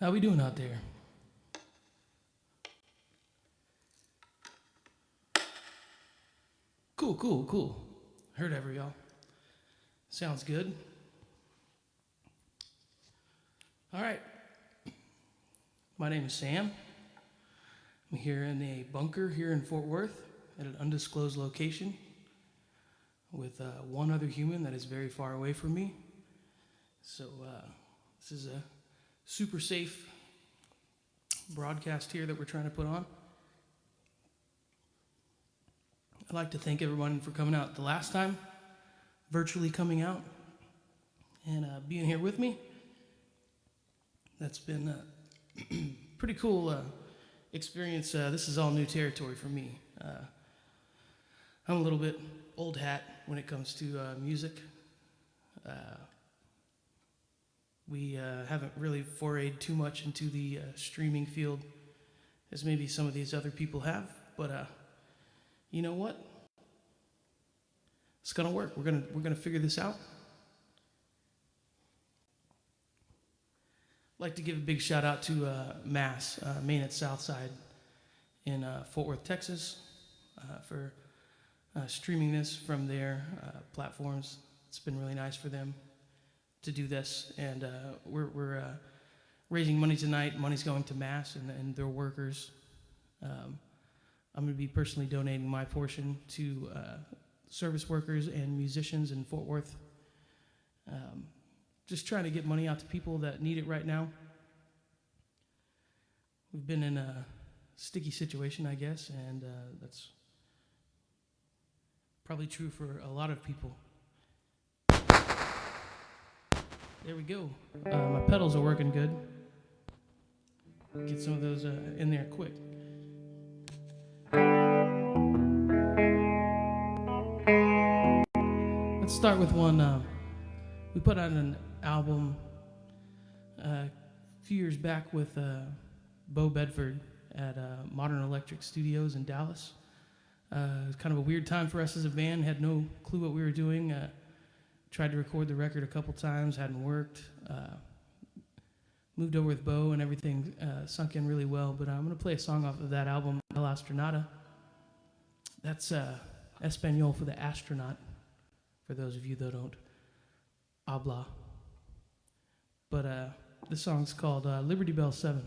How we doing out there? Cool, cool, cool. Heard every y'all. Sounds good. All right. My name is Sam. I'm here in a bunker here in Fort Worth at an undisclosed location with one other human that is very far away from me. So this is a super safe broadcast here that we're trying to put on. I'd like to thank everyone for coming out the last time, virtually coming out and being here with me. That's been a pretty cool experience. This is all new territory for me. I'm a little bit old hat when it comes to music. We haven't really forayed too much into the streaming field as maybe some of these other people have, but you know what? It's gonna work. We're gonna figure this out. I'd like to give a big shout out to M.A.S.S, Main at Southside in Fort Worth, Texas, for streaming this from their platforms. It's been really nice for them to do this, and we're raising money tonight. Money's going to M.A.S.S and their workers. I'm going to be personally donating my portion to service workers and musicians in Fort Worth. Just trying to get money out to people that need it right now. We've been in a sticky situation, I guess, and that's probably true for a lot of people. There we go. My pedals are working good. Get some of those in there quick. Let's start with one. We put out an album a few years back with Bo Bedford at Modern Electric Studios in Dallas. It was kind of a weird time for us as a band. Had no clue what we were doing. Tried to record the record a couple times, hadn't worked. Moved over with Bo and everything sunk in really well. But I'm going to play a song off of that album, El Astronauta. That's Espanol for the astronaut, for those of you that don't habla. But this song's called Liberty Bell 7.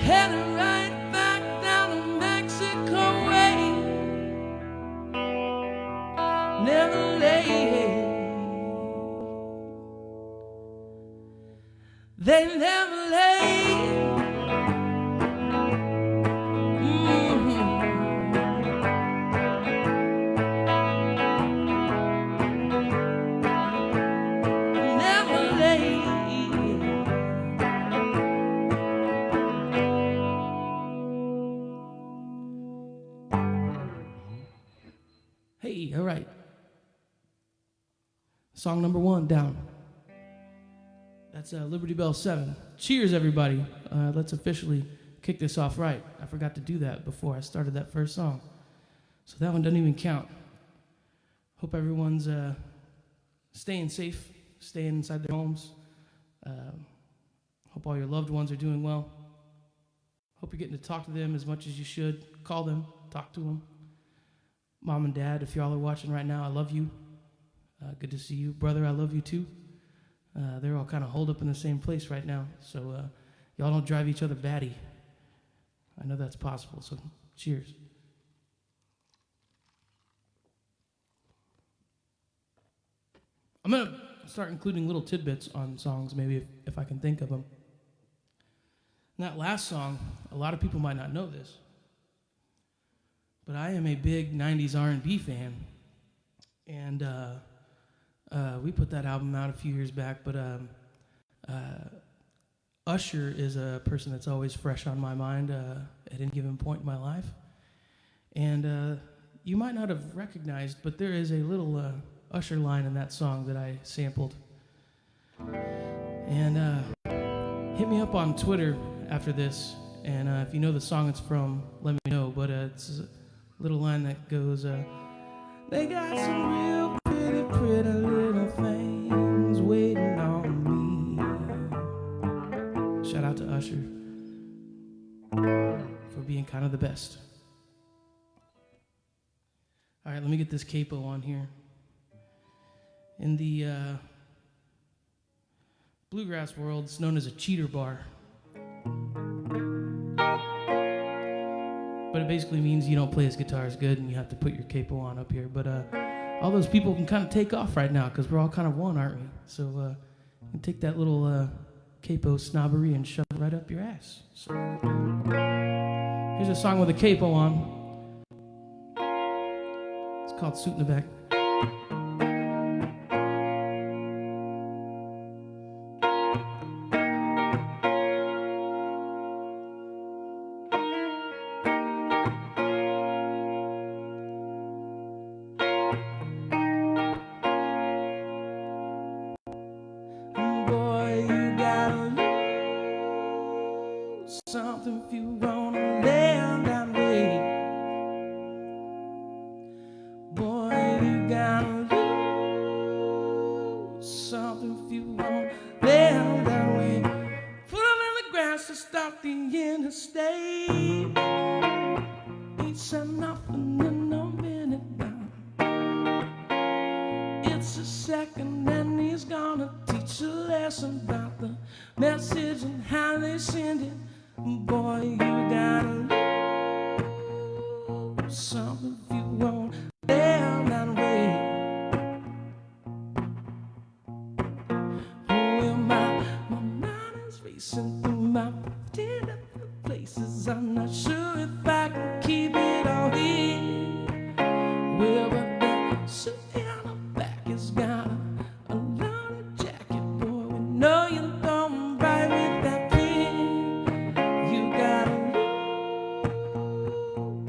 Headed right back down to They never lay. Never lay. Hey, all right. Song number 1 down. That's Liberty Bell 7. Cheers, everybody. Let's officially kick this off right. I forgot to do that before I started that first song. So that one doesn't even count. Hope everyone's staying safe, staying inside their homes. Hope all your loved ones are doing well. Hope you're getting to talk to them as much as you should. Call them, talk to them. Mom and Dad, if y'all are watching right now, I love you. Good to see you. Brother, I love you too. They're all kind of holed up in the same place right now, so y'all don't drive each other batty. I know that's possible, so cheers. I'm going to start including little tidbits on songs, maybe if I can think of them. And that last song, a lot of people might not know this, but I am a big 90s R&B fan, and we put that album out a few years back, but Usher is a person that's always fresh on my mind at any given point in my life. And you might not have recognized, but there is a little Usher line in that song that I sampled. And hit me up on Twitter after this, and if you know the song it's from, let me know. But it's a little line that goes, they got some real pretty little things waiting on me. Shout out to Usher for being kind of the best. All right, let me get this capo on here. In the bluegrass world, it's known as a cheater bar. But it basically means you don't play his guitar as good and you have to put your capo on up here. But all those people can kind of take off right now because we're all kind of one, aren't we? So you can take that little capo snobbery and shove it right up your ass. So here's a song with a capo on. It's called Suit in the Back. Something if you wanna live that way. Boy, you gotta lose something if you wanna live that way. Put them in the grass to stop the interstate. Ain't said nothing in a minute now. It's a second and he's gonna teach a lesson about the message and how they send it. Boy, you gotta lose something if you won't live that way. Well, my mind is racing through my 10 different places. I'm not sure if I can keep it all here. Well, but that suit in the back has got a loaded jacket. Boy, we know you don't ride with that pin.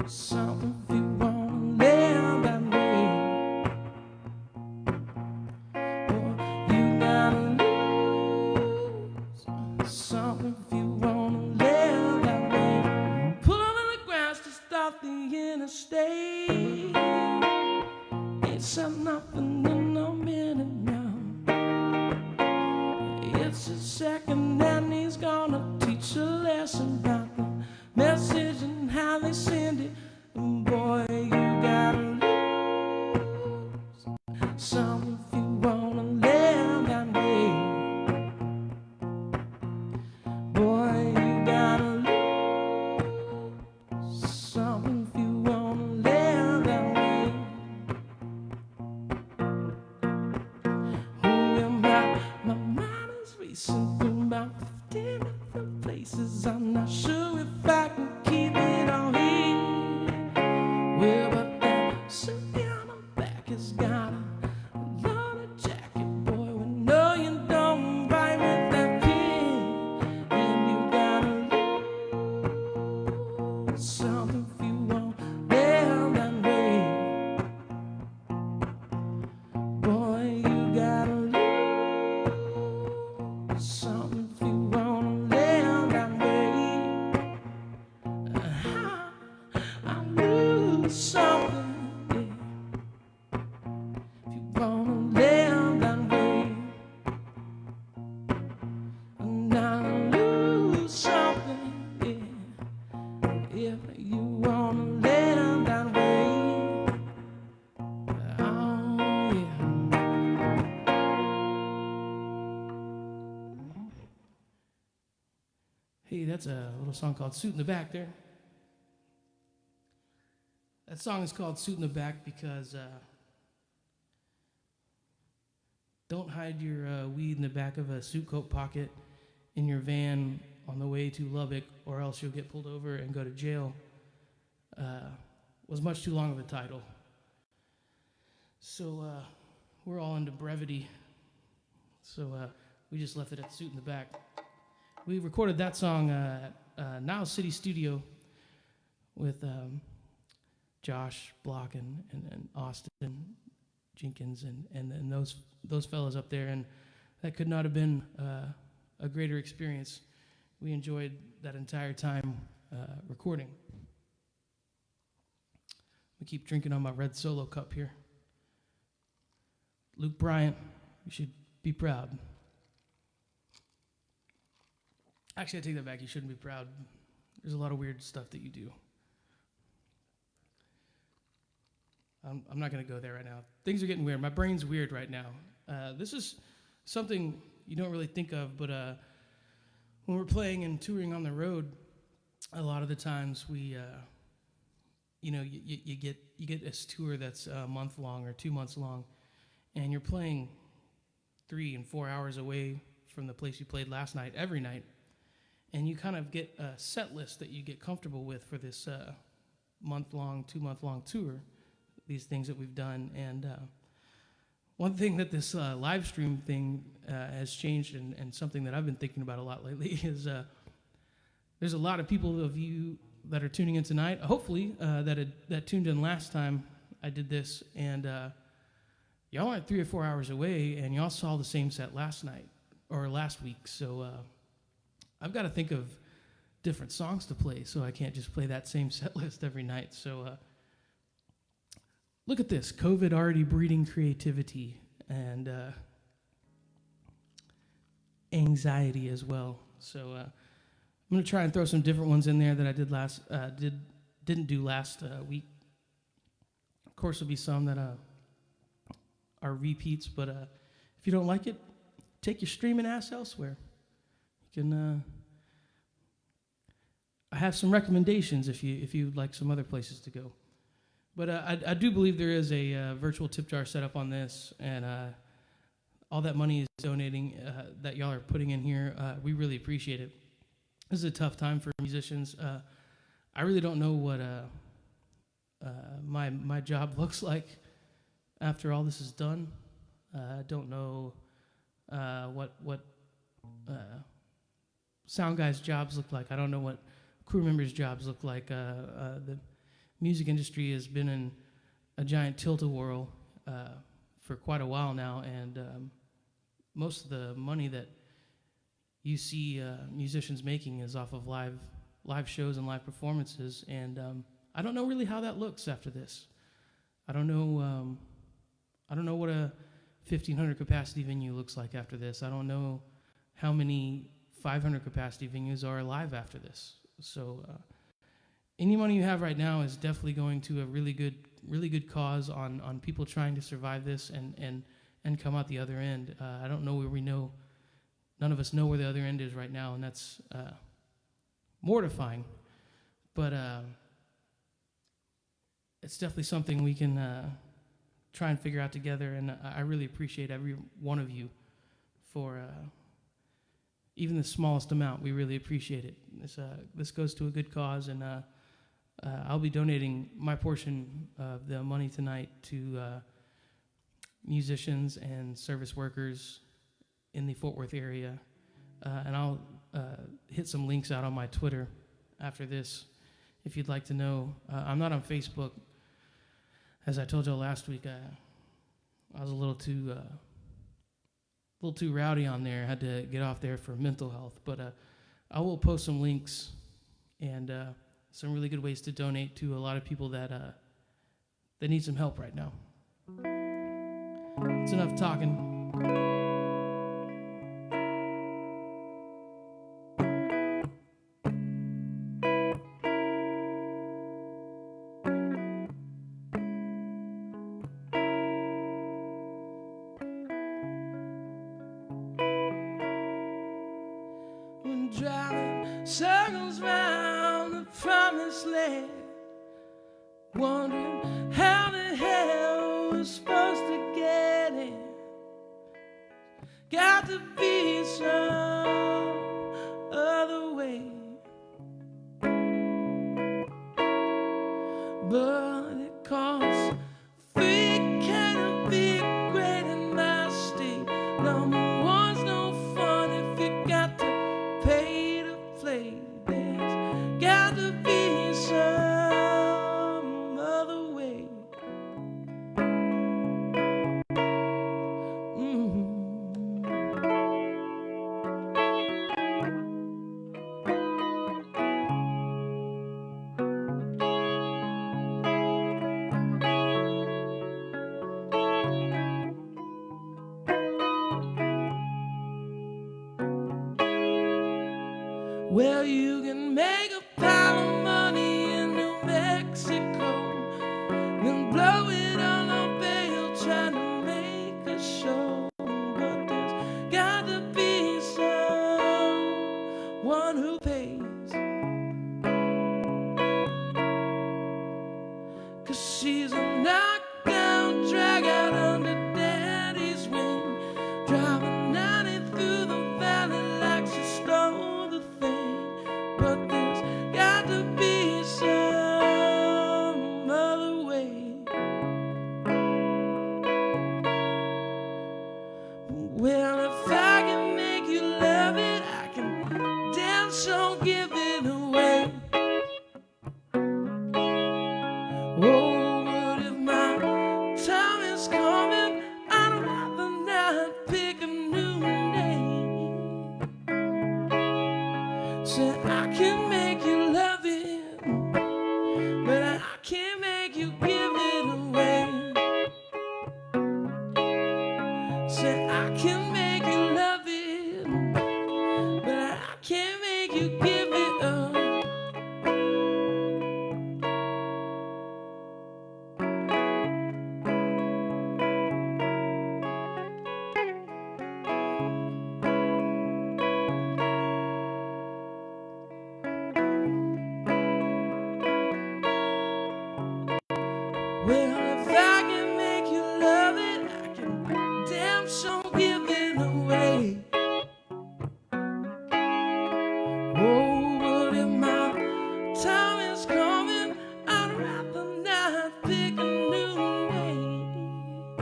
Something if you wanna live that way. Boy, you gotta lose something if you wanna live that way. Pull them in the grass to stop the interstate. Ain't said nothing in a minute now. It's a second and he's gonna teach a lesson about the message and how they send it. And boy, you gotta lose something if you wanna live that way. Boy, you gotta lose something if you wanna live that way. Oh, yeah, my mind is racing through my Hey, that's a little song called Suit in the Back there. That song is called Suit in the Back because don't hide your weed in the back of a suit coat pocket in your van on the way to Lubbock, or else you'll get pulled over and go to jail. Was much too long of a title. So we're all into brevity. So we just left it at Suit in the Back. We recorded that song at Niles City Studio with Josh Block and Austin Jenkins and those fellas up there, and that could not have been a greater experience. We enjoyed that entire time recording. I keep drinking on my red Solo cup here. Luke Bryant, you should be proud. Actually, I take that back. You shouldn't be proud. There's a lot of weird stuff that you do. I'm not going to go there right now. Things are getting weird. My brain's weird right now. This is something you don't really think of, but when we're playing and touring on the road, a lot of the times we, you get this tour that's a month long or 2 months long, and you're playing 3 and 4 hours away from the place you played last night every night, and you kind of get a set list that you get comfortable with for this month-long, 2-month-long tour, these things that we've done. And one thing that this live stream thing has changed, and something that I've been thinking about a lot lately, is there's a lot of people of you that are tuning in tonight, hopefully, that tuned in last time I did this, and y'all aren't 3 or 4 hours away, and y'all saw the same set last night, or last week, so I've got to think of different songs to play, so I can't just play that same set list every night. So look at this, COVID already breeding creativity and anxiety as well. So I'm going to try and throw some different ones in there that I didn't do last week. Of course, there'll be some that are repeats, but if you don't like it, take your streaming ass elsewhere. You can. I have some recommendations if you'd like some other places to go. But I do believe there is a virtual tip jar set up on this, and all that money is donating that y'all are putting in here. We really appreciate it. This is a tough time for musicians. I really don't know what my job looks like after all this is done. I don't know what sound guys' jobs look like. I don't know what crew members' jobs look like. The music industry has been in a giant tilt-a-whirl for quite a while now, and most of the money that you see musicians making is off of live shows and live performances, and I don't know really how that looks after this. I don't know what a 1,500 capacity venue looks like after this. I don't know how many 500 capacity venues are alive after this. So any money you have right now is definitely going to a really good cause on people trying to survive this and come out the other end. I don't know where we know. None of us know where the other end is right now, and that's mortifying. But it's definitely something we can try and figure out together, and I really appreciate every one of you for even the smallest amount. We really appreciate it. This goes to a good cause, and I'll be donating my portion of the money tonight to musicians and service workers in the Fort Worth area, and I'll hit some links out on my Twitter after this if you'd like to know. I'm not on Facebook. As I told y'all last week, I was a little too rowdy on there. I had to get off there for mental health, but I will post some links and some really good ways to donate to a lot of people that need some help right now. It's enough talking. When driving sad, wondering how the hell we're supposed to get it. Got to be some other way, but it costs free. Can't be great in my state. Number one's no fun if you got to pay to play. There's got to be some other way. Well, you can make a pile of money in New Mexico, then blow it on a bail trying to make a show. But there's got to be someone who pays, 'cause she's a knockdown, drag out under daddy's wing, driving 90 through the valley like she stole the thing. But there's got to be some other way. Well, if I can make you love it, I can damn sure give it away. Oh, but if my time is coming, I'd rather not pick a new day. Say I can make you love it, but I can't make you give it away. Say I can make you love it, but I can't make you give it up. Well, if I can make you love it, I can damn sure give it away. Oh, but if my time is coming, I'd rather not pick a new name.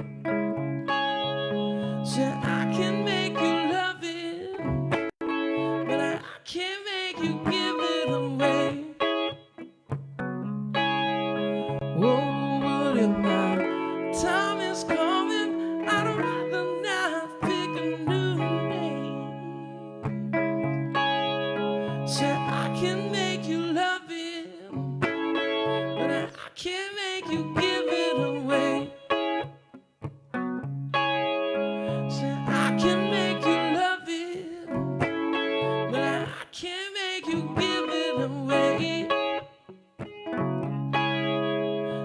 Say I can make you love it, but I can't make you give it away. Oh, but if my time is coming, I'd rather not pick a new name. Say I can make you love it, but I can't make you give it away. Say I can make you love it, but I can't make you give it away.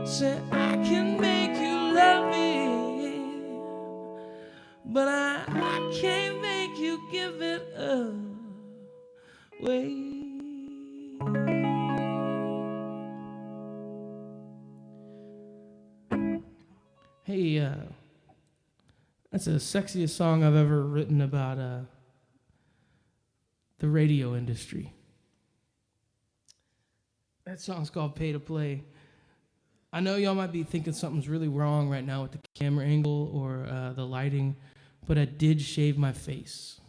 Say I can make you love it, but I can't make you give it away. Hey, that's the sexiest song I've ever written about the radio industry. That song's called Pay to Play. I know y'all might be thinking something's really wrong right now with the camera angle or the lighting, but I did shave my face.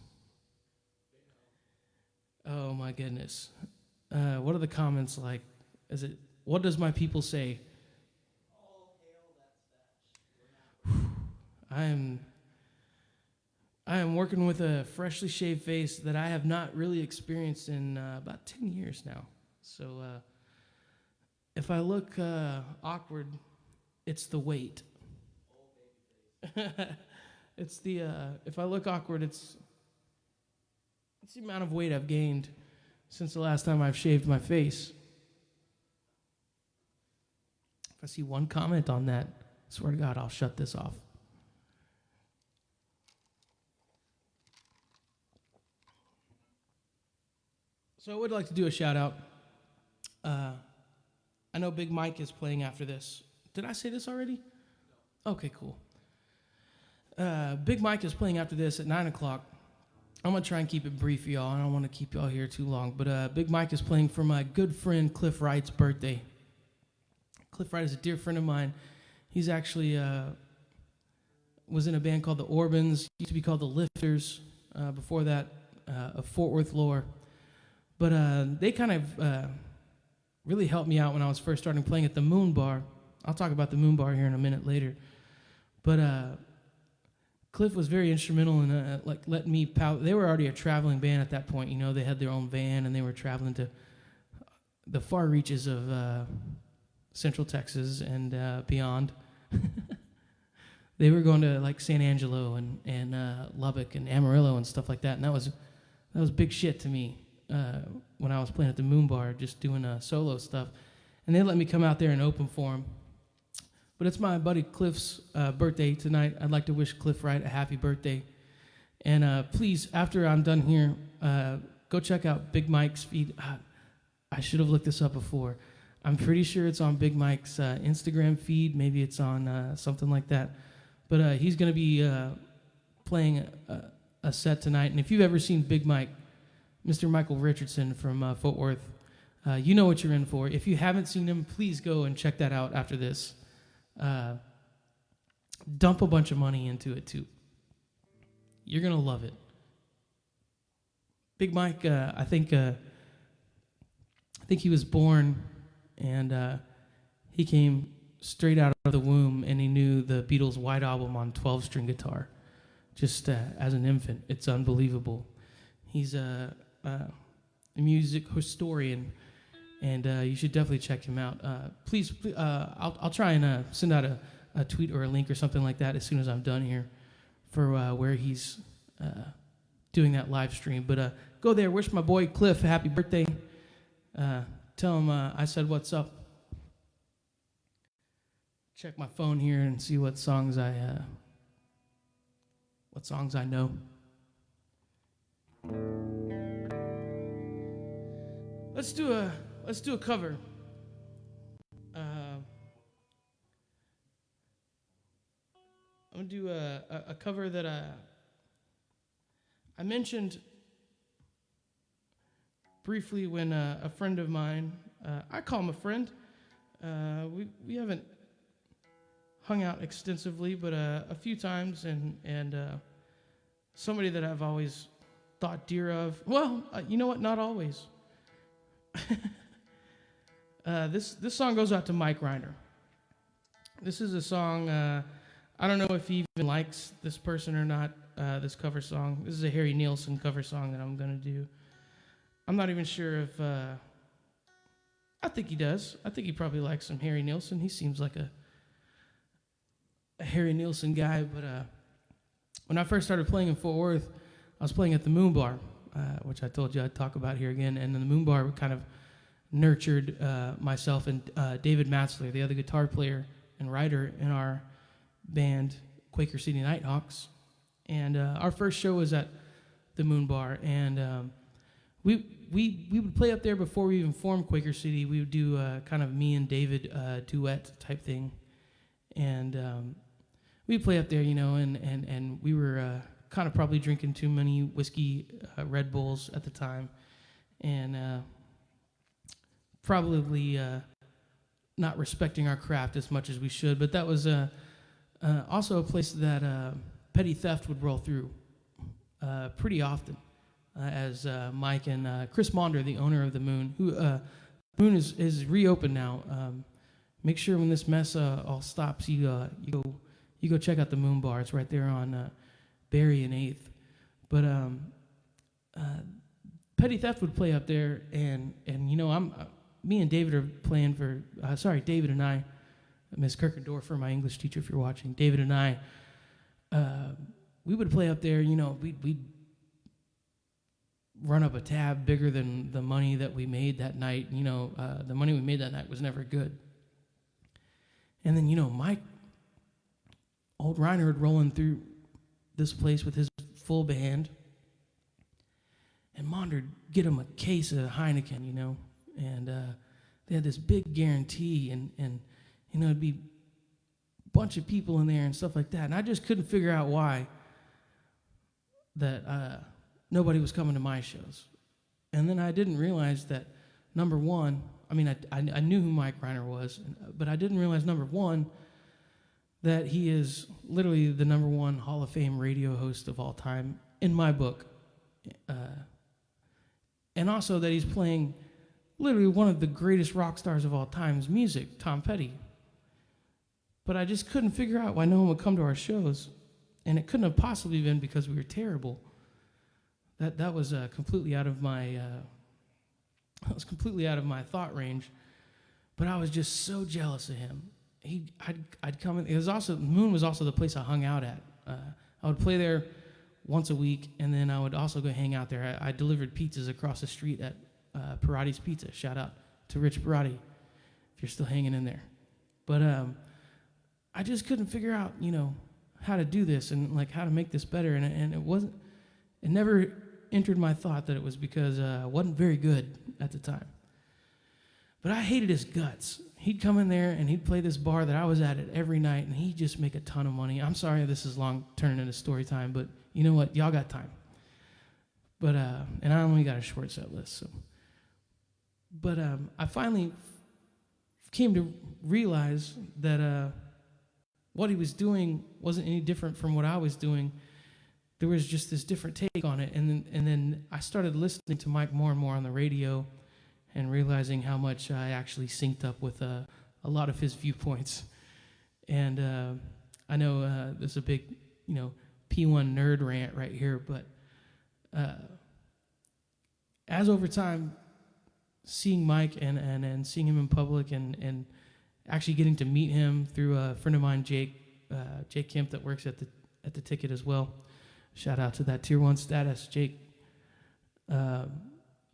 Oh my goodness. What are the comments like? What does my people say? All hail that stash. I am working with a freshly shaved face that I have not really experienced in about 10 years now. So if I look awkward, it's the weight. It's the if I look awkward, it's the amount of weight I've gained since the last time I've shaved my face. If I see one comment on that, I swear to God, I'll shut this off. So I would like to do a shout out. I know Big Mike is playing after this. Did I say this already? Okay, cool. Big Mike is playing after this at 9 o'clock. I'm going to try and keep it brief, y'all. I don't want to keep y'all here too long. But Big Mike is playing for my good friend Cliff Wright's birthday. Cliff Wright is a dear friend of mine. He's actually was in a band called the Orbans. Used to be called the Lifters. Before that, of Fort Worth lore. But they kind of really helped me out when I was first starting playing at the Moon Bar. I'll talk about the Moon Bar here in a minute later. But Cliff was very instrumental in like letting me they were already a traveling band at that point. You know, they had their own van and they were traveling to the far reaches of Central Texas and beyond. They were going to like San Angelo and Lubbock and Amarillo and stuff like that. And that was big shit to me when I was playing at the Moon Bar, just doing solo stuff. And they let me come out there and open for them. But it's my buddy Cliff's birthday tonight. I'd like to wish Cliff Wright a happy birthday. And please, after I'm done here, go check out Big Mike's feed. I should have looked this up before. I'm pretty sure it's on Big Mike's Instagram feed. Maybe it's on something like that. But he's going to be playing a set tonight. And if you've ever seen Big Mike, Mr. Michael Richardson from Fort Worth, you know what you're in for. If you haven't seen him, please go and check that out after this. Dump a bunch of money into it too. You're gonna love it. Big Mike, I think he was born and he came straight out of the womb and he knew the Beatles' White Album on 12-string guitar, just as an infant. It's unbelievable. He's a music historian. And you should definitely check him out. Please, I'll try and send out a tweet or a link or something like that as soon as I'm done here for where he's doing that live stream. But go there, wish my boy Cliff a happy birthday. Tell him I said what's up. Check my phone here and see what songs I know. Let's do a cover. I'm going to do a cover that I mentioned briefly when a friend of mine, I call him a friend. We haven't hung out extensively, but a few times, and somebody that I've always thought dear of. Well, you know what? Not always. This song goes out to Mike Reiner. This is a song, I don't know if he even likes this person or not, this cover song. This is a Harry Nilsson cover song that I'm going to do. I'm not even sure if, I think he does. I think he probably likes some Harry Nilsson. He seems like a Harry Nilsson guy, but when I first started playing in Fort Worth, I was playing at the Moon Bar, which I told you I'd talk about here again, and then the Moon Bar kind of nurtured myself and David Matzler, the other guitar player and writer in our band, Quaker City Night Hawks. And our first show was at the Moon Bar, and we would play up there before we even formed Quaker City. We would do kind of me and David duet type thing, and we'd play up there, you know, and we were kind of probably drinking too many whiskey Red Bulls at the time, and probably not respecting our craft as much as we should. But that was also a place that petty theft would roll through pretty often, as Mike and Chris Maunder, the owner of the Moon, who Moon is reopened now. Make sure when this mess all stops, you go check out the Moon Bar. It's right there on Berry and 8th. But petty theft would play up there, and you know, me and David are playing for, David and I, Miss Kirkendorfer, my English teacher, if you're watching, David and I, we would play up there, you know, we'd run up a tab bigger than the money that we made that night. You know, the money we made that night was never good. And then, you know, Mike, old Reiner would rolling through this place with his full band, and Maunder get him a case of Heineken, you know, and they had this big guarantee, and it'd be a bunch of people in there and stuff like that. And I just couldn't figure out why that nobody was coming to my shows. And then I didn't realize that, number one, I mean, I knew who Mike Reiner was, but I didn't realize, number one, that he is literally the number one Hall of Fame radio host of all time, in my book. And also that he's playing literally one of the greatest rock stars of all time's music, Tom Petty. But I just couldn't figure out why no one would come to our shows. And it couldn't have possibly been because we were terrible. That was completely out of my thought range. But I was just so jealous of him. I'd come in. Moon was also the place I hung out at. I would play there once a week, and then I would also go hang out there. I delivered pizzas across the street at Parati's Pizza. Shout out to Rich Parati if you're still hanging in there. But I just couldn't figure out, how to do this and like how to make this better. And it never entered my thought that it was because I wasn't very good at the time. But I hated his guts. He'd come in there and he'd play this bar that I was at every night, and he'd just make a ton of money. I'm sorry this is long turning into story time, but you know what? Y'all got time. But and I only got a short set list. So, but I finally came to realize that what he was doing wasn't any different from what I was doing. There was just this different take on it, and then I started listening to Mike more and more on the radio, and realizing how much I actually synced up with a lot of his viewpoints. And I know there's a big, P1 nerd rant right here, but as over time, seeing Mike and seeing him in public and actually getting to meet him through a friend of mine, Jake Kemp, that works at the ticket as well. Shout out to that Tier 1 status, Jake.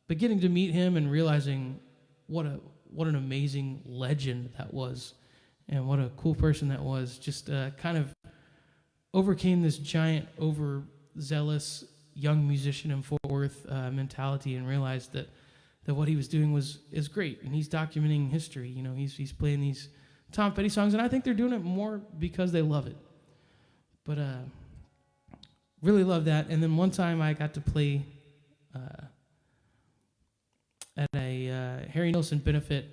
But getting to meet him and realizing what an amazing legend that was, and what a cool person that was, just kind of overcame this giant, overzealous young musician in Fort Worth mentality, and realized that what he was doing is great, and he's documenting history. He's playing these Tom Petty songs, and I think they're doing it more because they love it. But really love that. And then one time I got to play at a Harry Nilsson benefit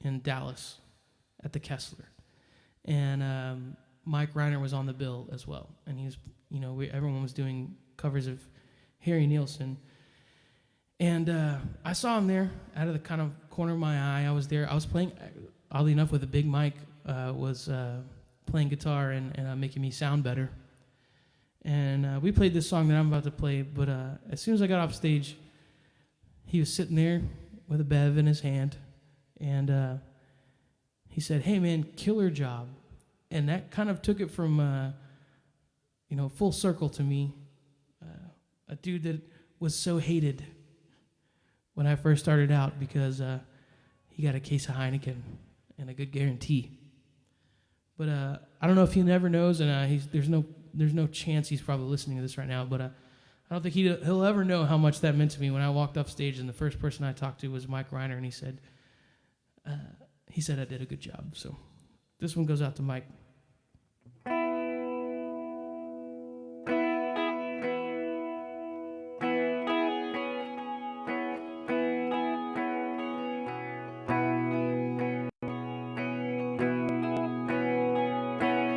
in Dallas at the Kessler, and Mike Reiner was on the bill as well, and he was, everyone was doing covers of Harry Nilsson, and I saw him there out of the kind of corner of my eye. I was there. I was playing, oddly enough, with a big mic, was playing guitar and making me sound better, and we played this song that I'm about to play. But as soon as I got off stage, he was sitting there with a bev in his hand, and he said, "Hey man, killer job." And that kind of took it from full circle to me. A dude that was so hated when I first started out because he got a case of Heineken and a good guarantee. But I don't know if he never knows, and there's no chance he's probably listening to this right now, but I don't think he'll ever know how much that meant to me when I walked off stage, and the first person I talked to was Mike Reiner, and he said I did a good job. So this one goes out to Mike.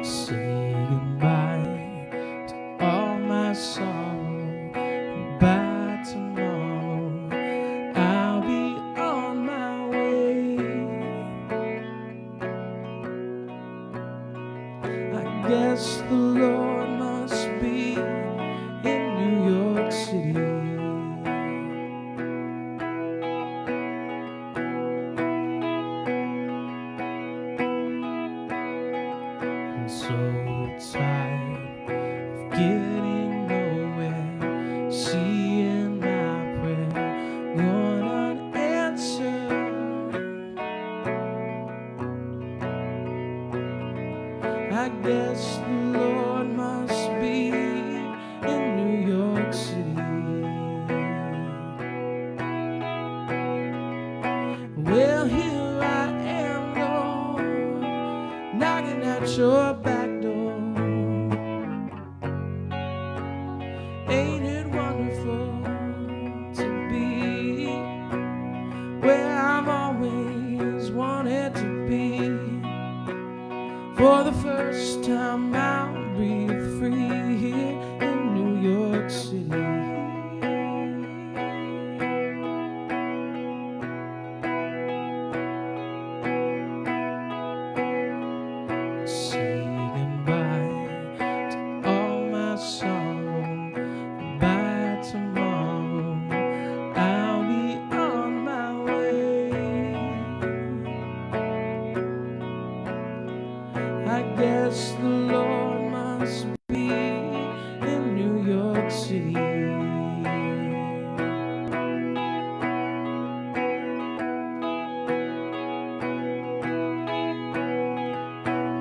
Say goodbye to all my sorrow. By tomorrow, I'll be on my way. I guess the Lord must be in New York City. And so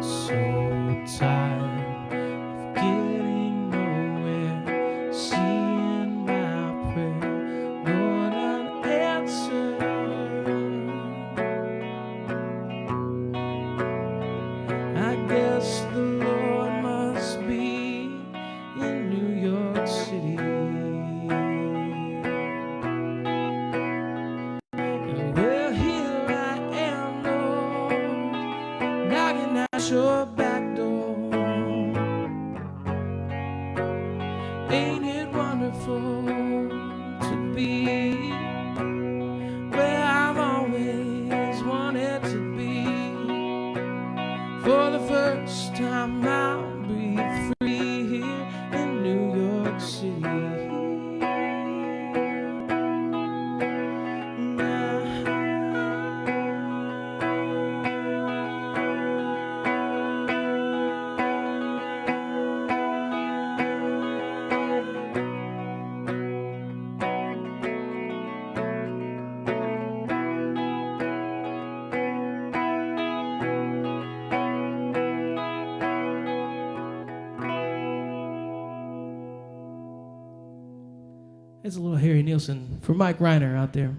So tired of getting nowhere, seeing my prayer going unanswered. I guess the Lord must be in New York City. Well, here I am, Lord, knocking at your back door. Ain't it wonderful to be where I've always wanted to be? For the first time I'll breathe free here in New York City. It's a little Harry Nilsson for Mike Reiner out there.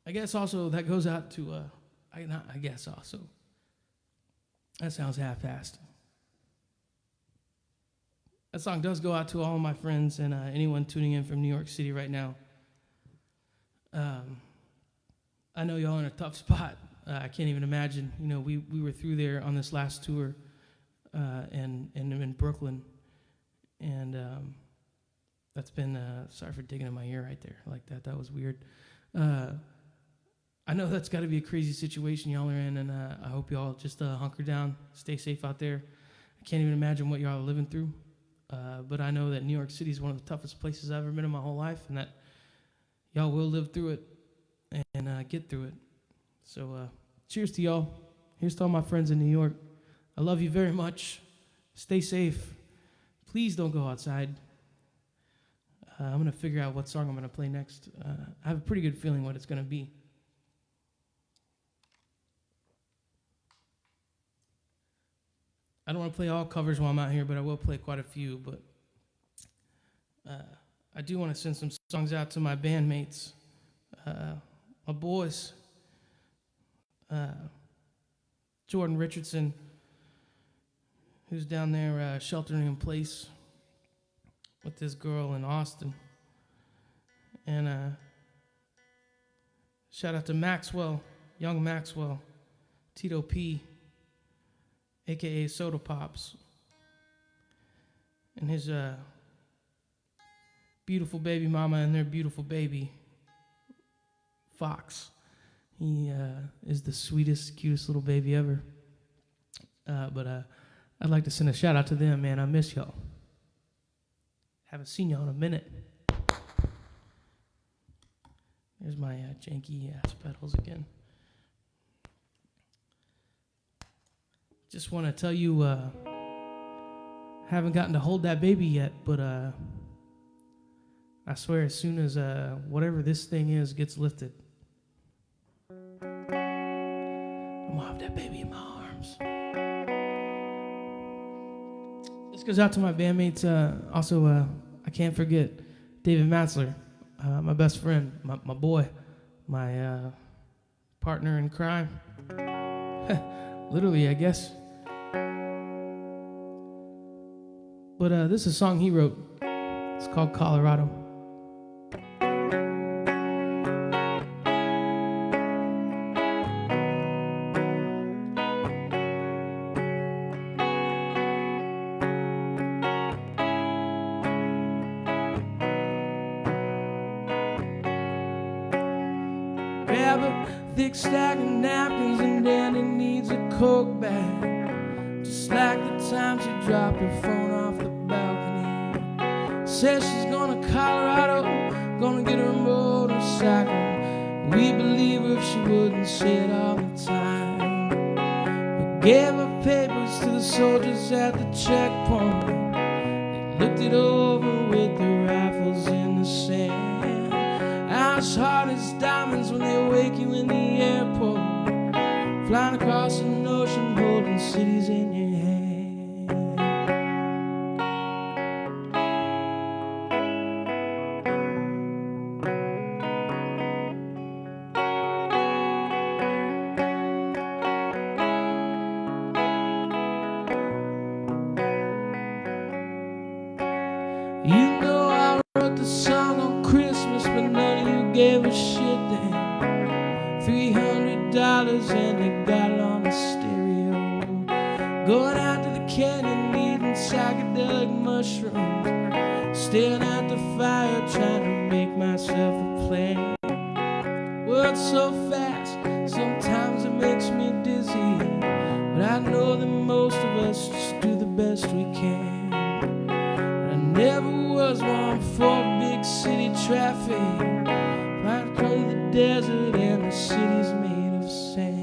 I guess also that goes out to, I guess also. That sounds half-assed. That song does go out to all my friends and anyone tuning in from New York City right now. I know y'all in a tough spot. I can't even imagine. You know, we were through there on this last tour and in Brooklyn. And that's been, sorry for digging in my ear right there like that. That was weird. I know that's got to be a crazy situation y'all are in, and I hope y'all just hunker down, stay safe out there. I can't even imagine what y'all are living through. But I know that New York City is one of the toughest places I've ever been in my whole life, and that y'all will live through it and get through it. So cheers to y'all. Here's to all my friends in New York. I love you very much. Stay safe. Please don't go outside. I'm going to figure out what song I'm going to play next. I have a pretty good feeling what it's going to be. I don't want to play all covers while I'm out here, but I will play quite a few. But I do want to send some songs out to my bandmates, my boys, Jordan Richardson, who's down there sheltering in place with this girl in Austin. And shout out to Maxwell, young Maxwell, Tito P, a.k.a. Soda Pops, and his beautiful baby mama and their beautiful baby, Fox. He is the sweetest, cutest little baby ever. But I'd like to send a shout out to them, man. I miss y'all. Haven't seen y'all in a minute. There's my janky ass pedals again. Just want to tell you, haven't gotten to hold that baby yet, but I swear as soon as whatever this thing is gets lifted, I'm gonna have that baby in my arms. This goes out to my bandmates. Also, I can't forget David Matzler, my best friend, my boy, my partner in crime. Literally, I guess. But this is a song he wrote. It's called Colorado. Grab a thick stack of napkins and Danny needs a Coke bag. Just like the time she dropped her phone off the balcony. Says she's going to Colorado, gonna get her motorcycle. We believe her if she wouldn't say it all the time. We gave her papers to the soldiers at the checkpoint. You know I wrote the song on Christmas, but none of you gave a shit then. $300 and they got it on the stereo. Going out to the canyon, eating psychedelic mushrooms, staring at the fire, trying to make myself a plan. World's so fast, sometimes it makes me dizzy, but I know that most of us just do the best we can. I never was one for big city traffic. I'd come to the desert and the city's made of sand.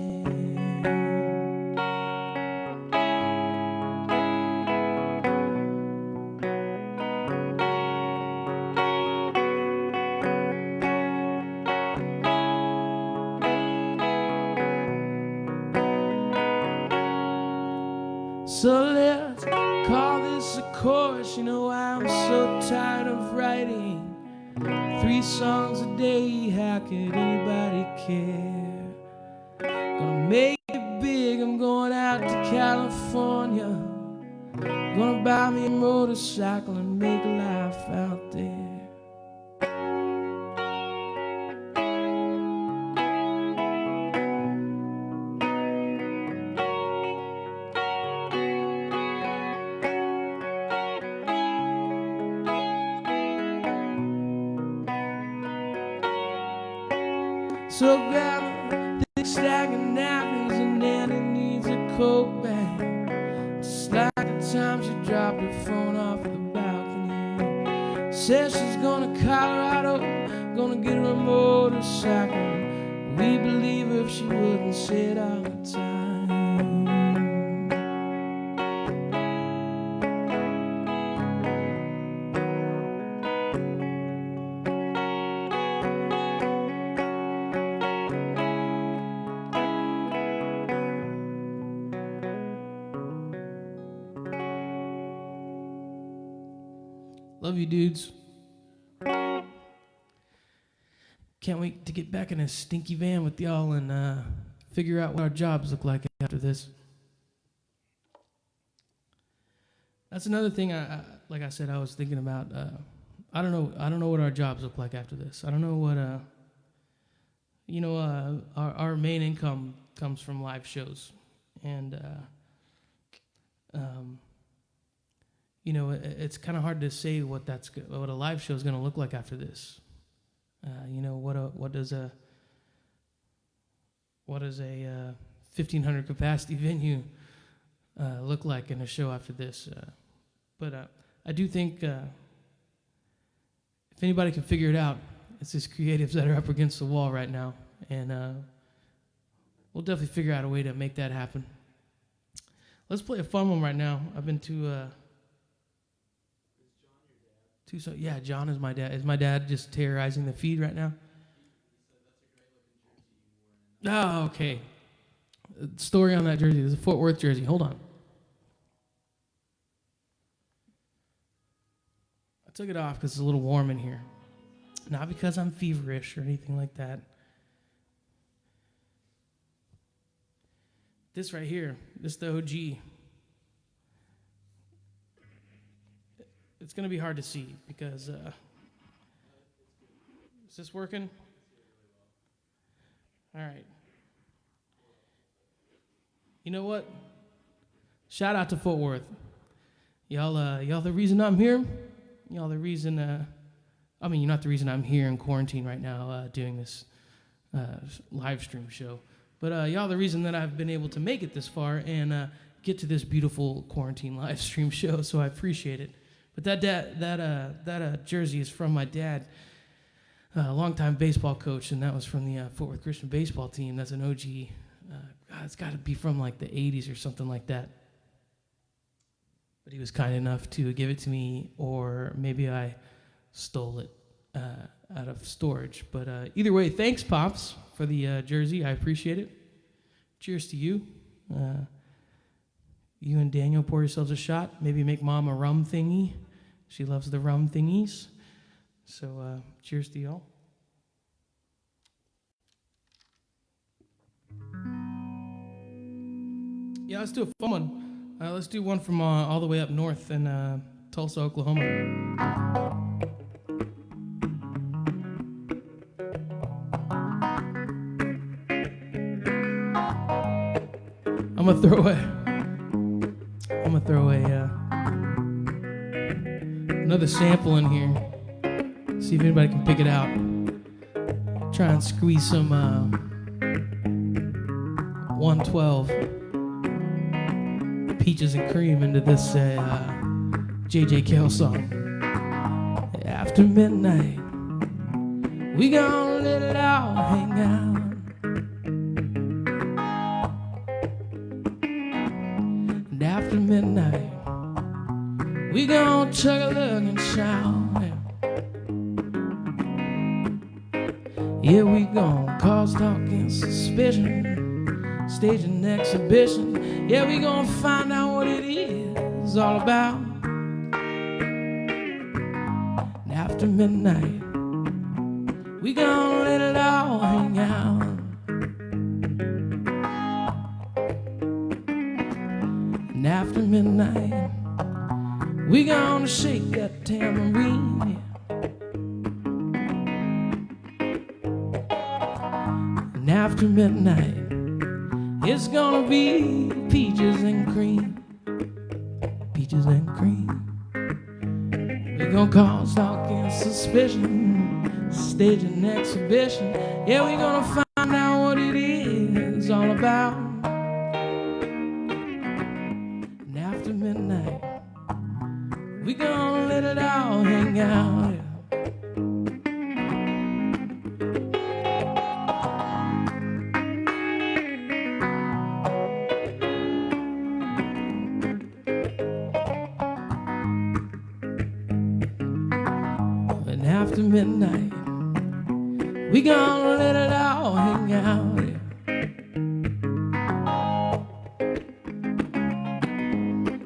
So let's call this a chorus. You know I'm so tired of writing 3 songs a day. How could anybody care? Gonna make it big. I'm going out to California. Gonna buy me a motorcycle and make a life out there. So grab a thick stack of napkins and Nanny needs a coat bag. Just like the time she dropped her phone off the balcony. Says she's going to Colorado, gonna get her a motorcycle. We believe her if she wouldn't say it all the time. Love you, dudes. Can't wait to get back in a stinky van with y'all and figure out what our jobs look like after this. That's another thing. Like I said, I was thinking about. I don't know what our jobs look like after this. I don't know what. Our main income comes from live shows, and it's kind of hard to say what a live show is going to look like after this. What does a 1,500 capacity venue look like in a show after this? But I do think if anybody can figure it out, it's these creatives that are up against the wall right now, and we'll definitely figure out a way to make that happen. Let's play a fun one right now. I've been to. Yeah, John is my dad. Is my dad just terrorizing the feed right now? Oh, okay. Story on that jersey. There's a Fort Worth jersey. Hold on. I took it off because it's a little warm in here. Not because I'm feverish or anything like that. This right here, this is the OG. It's going to be hard to see because, is this working? All right. You know what? Shout out to Fort Worth. Y'all the reason I'm here. Y'all the reason, you're not the reason I'm here in quarantine right now doing this live stream show. But y'all the reason that I've been able to make it this far and get to this beautiful quarantine live stream show, so I appreciate it. But that jersey is from my dad, a longtime baseball coach, and that was from the Fort Worth Christian baseball team. That's an OG. It's got to be from like the 80s or something like that. But he was kind enough to give it to me, or maybe I stole it out of storage. But either way, thanks, Pops, for the jersey. I appreciate it. Cheers to you. You and Daniel pour yourselves a shot. Maybe make Mom a rum thingy. She loves the rum thingies. So cheers to y'all. Yeah, let's do a fun one. Let's do one from all the way up north and Tulsa, Oklahoma. I'm gonna throw another sample in here. See if anybody can pick it out. Try and squeeze some 112 peaches and cream into this J.J. Cale song. After midnight, we gonna let it all hang out. And after midnight, we gonna chug a lug and shout. Yeah, we gonna cause talk and suspicion, stage an exhibition. Yeah, we gonna find out what it is all about. And after midnight, we gonna let it all hang out. And after midnight, we gonna shake that tambourine. And after midnight, it's gonna be peaches and cream. Peaches and cream. We're gonna cause talk and suspicion, stage an exhibition. Yeah, we're gonna find out what it is all about. And after midnight, we gonna let it all hang out. And after midnight, we gonna let it all hang out.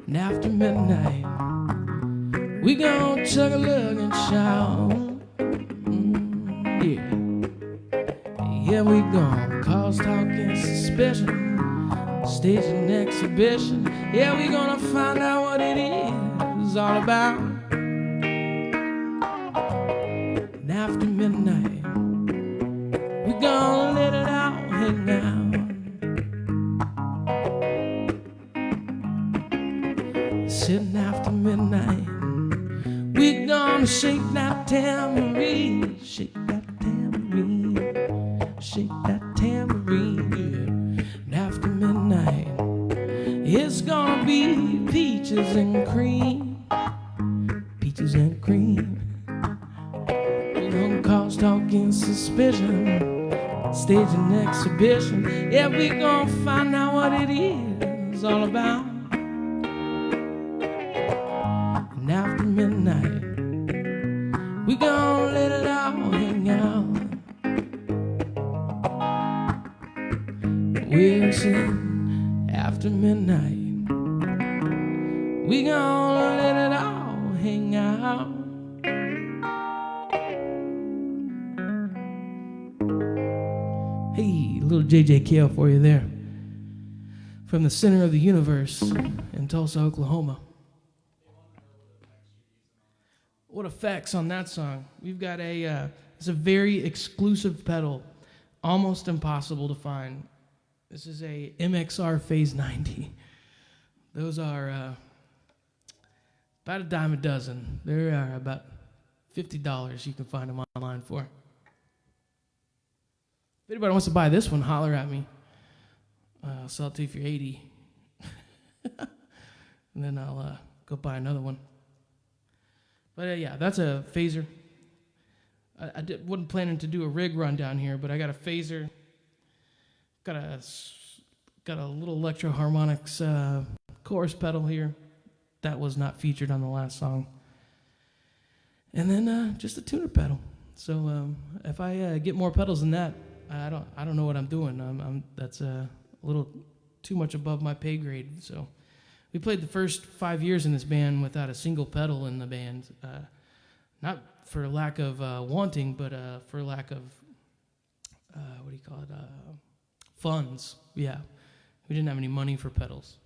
And after midnight, we gon' chug a lug and shout. Yeah. Yeah, we gon' cause talk and suspicion, stage an exhibition. Yeah, we gonna find out what it is all about. And after midnight, we gonna let it all hang out. Sitting after midnight, we gonna shake that tambourine, shake that tambourine, shake that tambourine, yeah. And after midnight, it's gonna be peaches and cream, peaches and cream. We're gonna cause talk and suspicion, stage an exhibition. Yeah, we gonna find out what it is all about. And after midnight, we gon' let it all hang out. We'll sing after midnight, we gon' let it all hang out. Hey, little J.J. Cale for you there. From the center of the universe in Tulsa, Oklahoma. What effects on that song? We've got it's a very exclusive pedal, almost impossible to find. This is a MXR Phase 90. Those are about a dime a dozen. They're about $50 you can find them online for. If anybody wants to buy this one, holler at me. I'll sell it to you for $80. And then I'll go buy another one. But yeah, that's a phaser. I wasn't planning to do a rig run down here, but I got a phaser. Got a little electro harmonics chorus pedal here. That was not featured on the last song. And then just a tuner pedal. So if I get more pedals than that, I don't know what I'm doing. That's a little too much above my pay grade. So we played the first 5 years in this band without a single pedal in the band. Not for lack of wanting, but for lack of, funds. Yeah, we didn't have any money for pedals.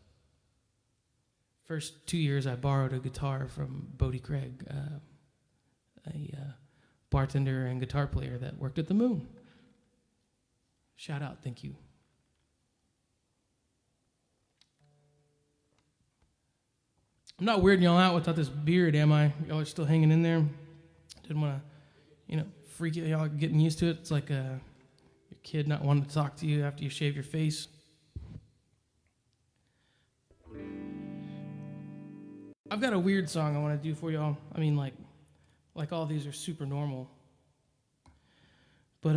First 2 years, I borrowed a guitar from Bodie Craig, a bartender and guitar player that worked at the Moon. Shout out, thank you. I'm not weirding y'all out without this beard, am I? Y'all are still hanging in there? Didn't want to, freak y'all getting used to it. It's like your kid not wanting to talk to you after you shave your face. I've got a weird song I want to do for y'all. I mean, like all these are super normal. But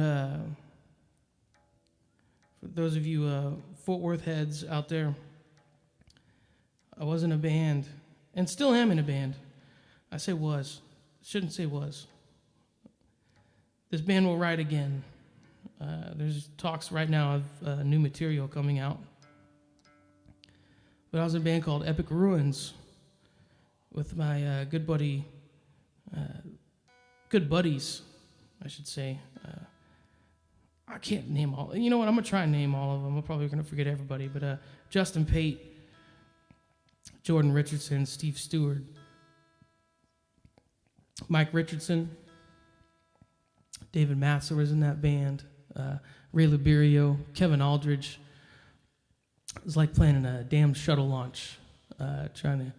for those of you Fort Worth heads out there, I was in a band, and still am in a band. I say was. Shouldn't say was. This band will write again. There's talks right now of new material coming out. But I was in a band called Epic Ruins with my good buddies, I should say. I can't name all. You know what? I'm going to try and name all of them. I'm probably going to forget everybody. But Justin Pate, Jordan Richardson, Steve Stewart, Mike Richardson, David Matzer was in that band, Ray Liberio, Kevin Aldridge. It was like playing in a damn shuttle launch, trying to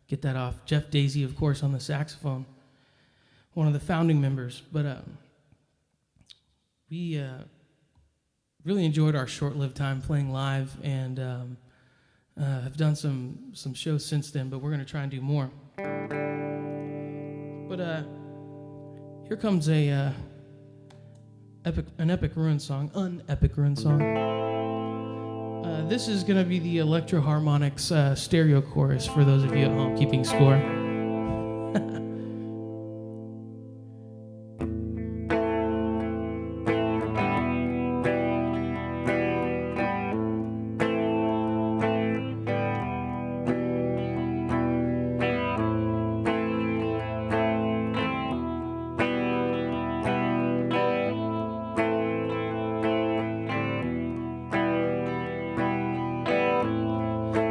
get that off. Jeff Daisy, of course, on the saxophone, one of the founding members. But we really enjoyed our short-lived time playing live, and have done some shows since then, but we're going to try and do more. But here comes an Epic Ruin song, an Epic Ruin song. This is going to be the Electro Harmonics stereo chorus for those of you at home keeping score.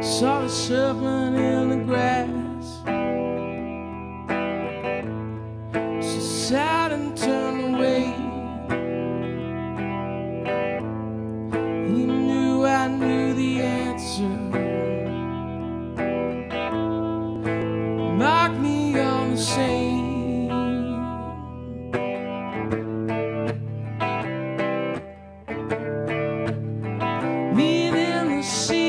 Saw the serpent in the grass. She sat and turned away. He knew I knew the answer. Marked me on the same. Meet in the sea.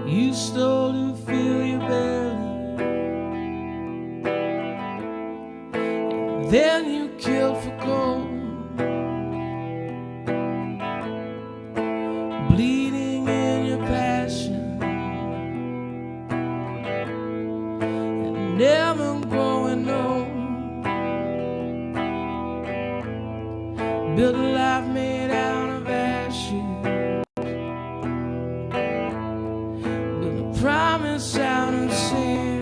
You stole to fill your belly, and then you killed for gold, bleeding in your passion, and never growing old. Built a life made out of ashes, promise out of sand.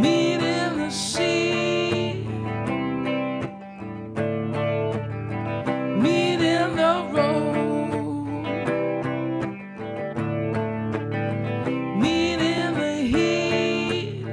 Meet in the sea. Meet in the road. Meet in the heat.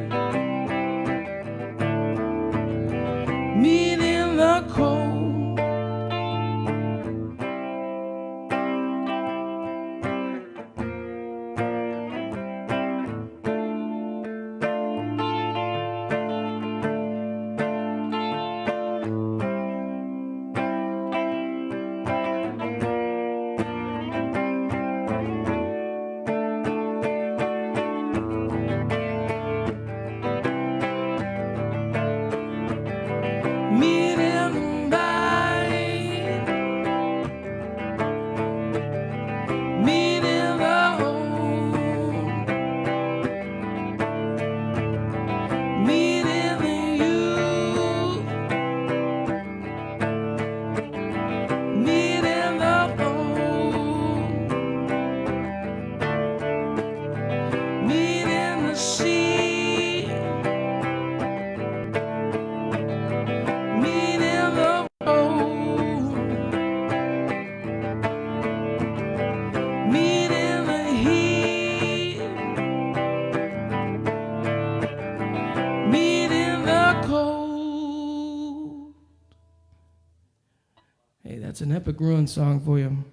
That's an Epic Ruin song for you.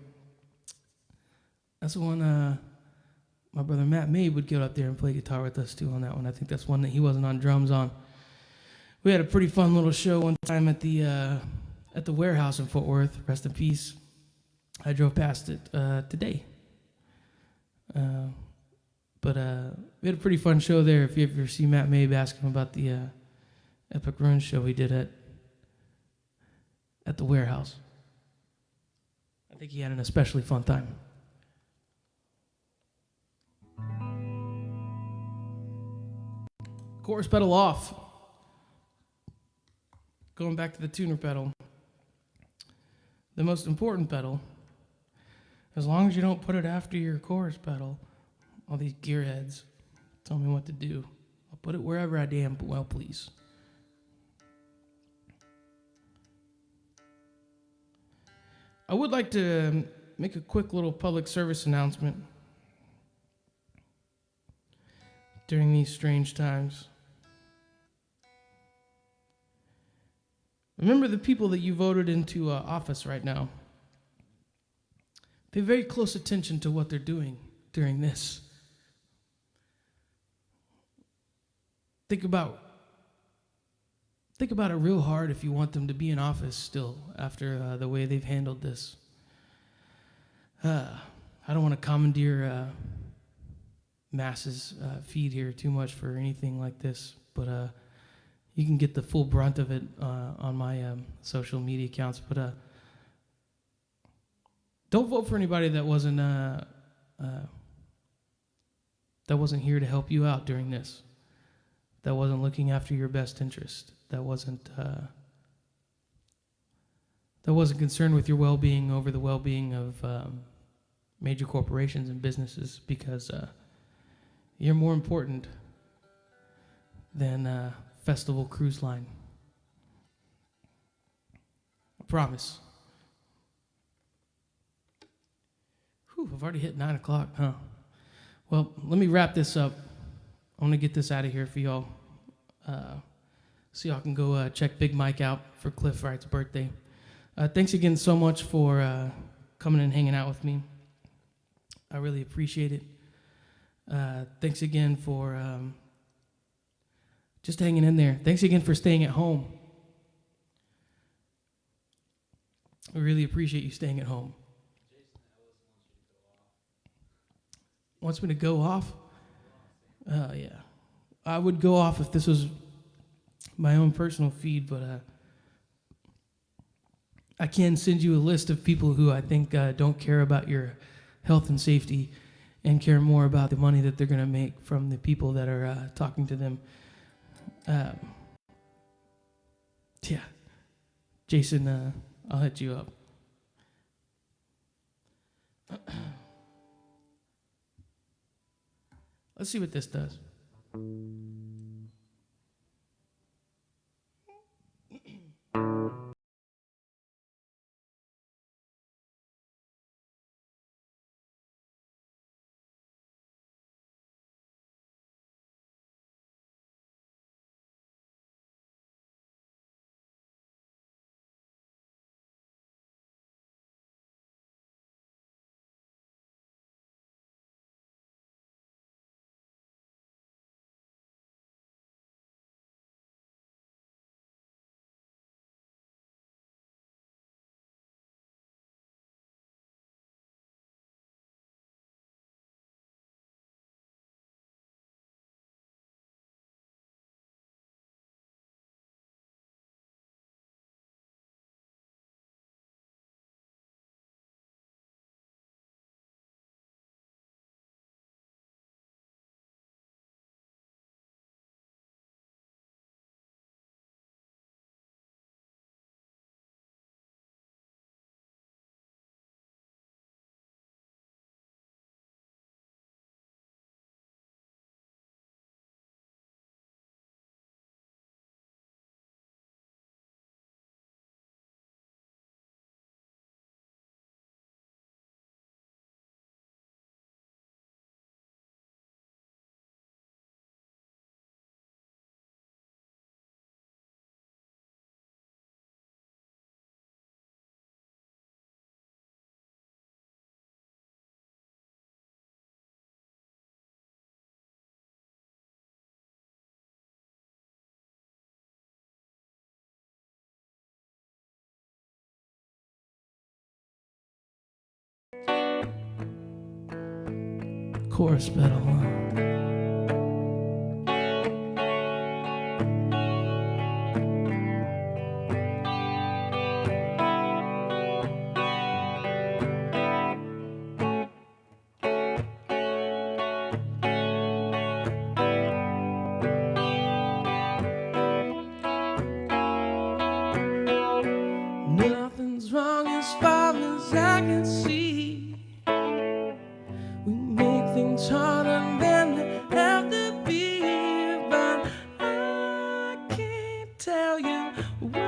That's the one my brother Matt May would get up there and play guitar with us too on that one. I think that's one that he wasn't on drums on. We had a pretty fun little show one time at the warehouse in Fort Worth. Rest in peace. I drove past it today. But we had a pretty fun show there. If you ever see Matt May, ask him about the Epic Ruin show we did at the warehouse. I think he had an especially fun time. Chorus pedal off. Going back to the tuner pedal. The most important pedal, as long as you don't put it after your chorus pedal, all these gearheads tell me what to do. I'll put it wherever I damn well please. I would like to make a quick little public service announcement during these strange times. Remember the people that you voted into office right now. Pay very close attention to what they're doing during this. Think about it real hard if you want them to be in office still after the way they've handled this. I don't want to commandeer M.A.S.'s feed here too much for anything like this, but you can get the full brunt of it on my social media accounts. But don't vote for anybody that wasn't here to help you out during this. That wasn't looking after your best interest. That wasn't concerned with your well-being over the well-being of major corporations and businesses, because you're more important than Festival Cruise Line. I promise. Whew, I've already hit 9 o'clock, huh? Well, let me wrap this up. I want to get this out of here for y'all. So y'all can go check Big Mike out for Cliff Wright's birthday. Thanks again so much for coming and hanging out with me. I really appreciate it. Thanks again for just hanging in there. Thanks again for staying at home. We really appreciate you staying at home. Wants me to go off? Yeah. I would go off if this was my own personal feed, but I can send you a list of people who I think don't care about your health and safety and care more about the money that they're going to make from the people that are talking to them. Yeah. Jason, I'll hit you up. Let's see what this does. chorus pedal. Nothing's wrong as far as I can see. We make things harder than they have to be, but I can't tell you why.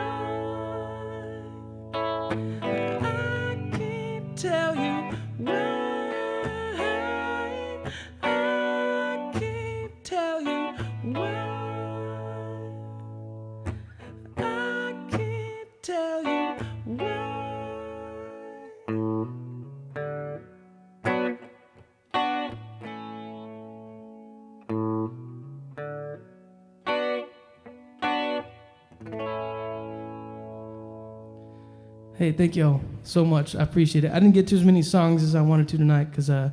I can't tell you why. I can't tell you why. I can't tell you why. Hey, thank y'all so much. I appreciate it. I didn't get to as many songs as I wanted to tonight because I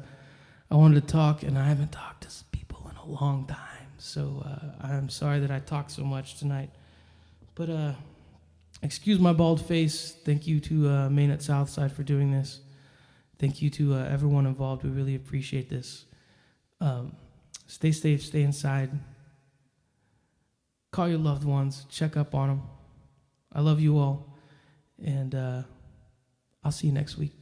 wanted to talk, and I haven't talked to people in a long time. So I'm sorry that I talked so much tonight. But excuse my bald face. Thank you to Maine at Southside for doing this. Thank you to everyone involved. We really appreciate this. Stay safe. Stay inside. Call your loved ones. Check up on them. I love you all. And I'll see you next week.